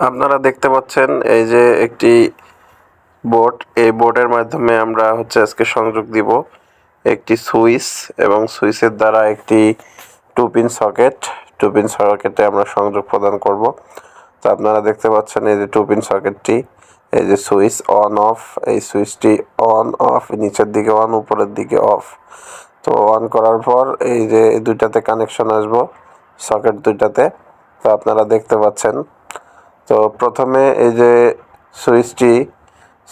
আপনারা দেখতে পাচ্ছেন এই যে একটি বোর্ড, এই বোর্ডের মাধ্যমে আমরা আজকে সংযোগ দিব একটি সুইচ এবং সুইচের দ্বারা একটি 2 পিন সকেট। 2 পিন সকেটে আমরা সংযোগ প্রদান করব। তো আপনারা দেখতে পাচ্ছেন এই যে 2 পিন সকেটটি, এই যে সুইচ অন অফ, এই সুইচটি অন অফ, নিচের দিকে অন, উপরের দিকে অফ। তো অন করার পর এই যে দুইটাতে কানেকশন আসবো, সকেট দুইটাতে। তো আপনারা দেখতে পাচ্ছেন। তো প্রথমে এই যে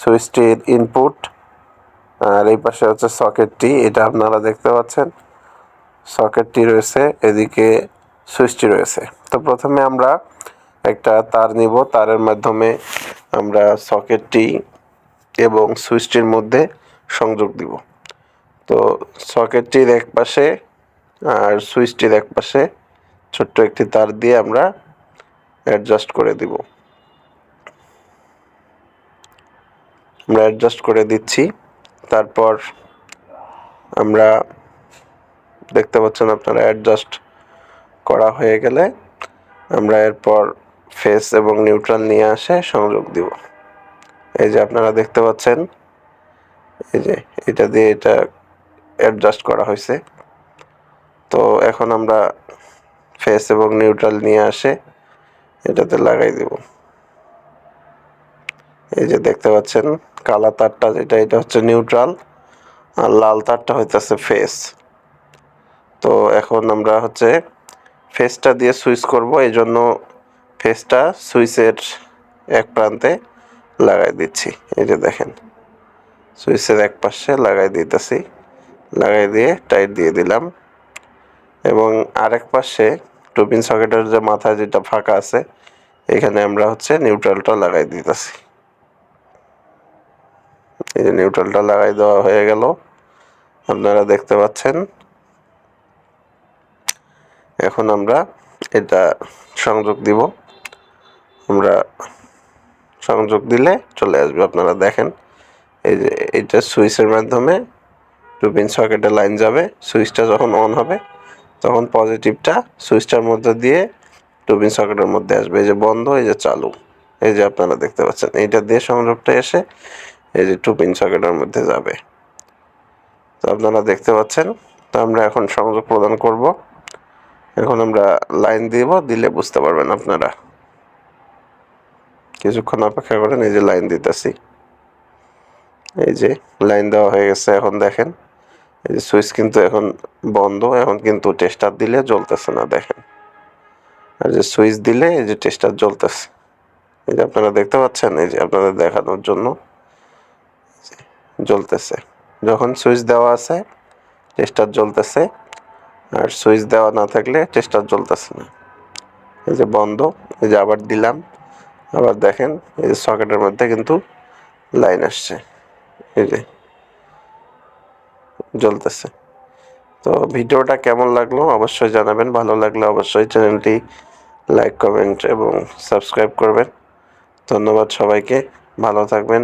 সুইচটির ইনপুট, আর এই পাশে হচ্ছে সকেটটি, এটা আপনারা দেখতে পাচ্ছেন। সকেটটি রয়েছে, এদিকে সুইচটি রয়েছে। তো প্রথমে আমরা একটা তার নিব, তারের মাধ্যমে আমরা সকেটটি এবং সুইচটির মধ্যে সংযোগ দিব। তো সকেটটির এক পাশে আর সুইচটির এক পাশে ছোট্ট একটি তার দিয়ে আমরা অ্যাডজাস্ট করে দিব। আমরা অ্যাডজাস্ট করে দিচ্ছি। তারপর আমরা দেখতে পাচ্ছেন আপনারা অ্যাডজাস্ট করা হয়ে গেলে আমরা এরপর ফেস এবং নিউট্রাল নিয়ে আসে সংযোগ দিব। এই যে আপনারা দেখতে পাচ্ছেন, এই যে এটা দিয়ে এটা অ্যাডজাস্ট করা হয়েছে। তো এখন আমরা ফেস এবং নিউট্রাল নিয়ে আসে এটাতে লাগাই দেব। এই যে দেখতে পাচ্ছেন কালা তারটা যেটা, এটা হচ্ছে নিউট্রাল, আর লাল তারটা হইতেছে ফেস। তো এখন আমরা ফেসটা দিয়ে সুইচ করব, এই জন্য ফেসটা সুইচের এক প্রান্তে লাগাই দিচ্ছি। এই যে দেখেন সুইচের এক পাশে লাগাই দিতেছি, লাগাই দিয়ে টাইট দিয়ে দিলাম। এবং আরেক পাশে 2 পিন সকেটের যে মাথায় যেটা ফাঁকা আছে, এখানে আমরা নিউট্রালটা লাগাই দিতেছি। এই যে নিউট্রালটা লাগাই দেওয়া হয়ে গেল, আপনারা দেখতে পাচ্ছেন। এখন আমরা এটা সংযোগ দিব। আমরা সংযোগ দিলে চলে আসবে, আপনারা দেখেন। এই যে এটা সুইচের মাধ্যমে 2 পিন সকেটে লাইন যাবে। সুইচটা যখন অন হবে তখন পজিটিভটা সুইচটার মধ্যে দিয়ে 2 পিন সকেটের মধ্যে আসবে। এই যে বন্ধ, এই যে চালু, এই যে আপনারা দেখতে পাচ্ছেন। এইটা দিয়ে সংযোগটা এসে এই যে 2 পিন সকেটের মধ্যে যাবে। তো আপনারা দেখতে পাচ্ছেন। তো আমরা এখন সংযোগ প্রদান করব। এখন আমরা লাইন দিব, দিলে বুঝতে পারবেন আপনারা। কিছুক্ষণ অপেক্ষা করেন, এই যে লাইন দিতেছি। এই যে লাইন দেওয়া হয়ে গেছে। এখন দেখেন এই যে সুইচ কিন্তু এখন বন্ধ, এখন কিন্তু টেস্টার দিলে জ্বলতেছে না, দেখেন। আর যে সুইচ দিলে এই যে টেস্টার জ্বলতেছে। এই যে আপনারা দেখতে পাচ্ছেন, এই যে আপনাদের দেখানোর জন্য জ্বলতেছে। যখন সুইচ দেওয়া আছে টেস্টার জ্বলতেছে, আর সুইচ দেওয়া না থাকলে টেস্টার জ্বলতেছে না। এই যে বন্ধ, এই যে আবার দিলাম, আবার দেখেন এই যে সকেটের মধ্যে কিন্তু লাইন আসছে, এই যে জ্বলতেছে। তো ভিডিওটা কেমন লাগলো অবশ্যই জানাবেন। ভালো লাগলে অবশ্যই চ্যানেলটি লাইক, কমেন্ট এবং সাবস্ক্রাইব করবেন। ধন্যবাদ সবাইকে, ভালো থাকবেন।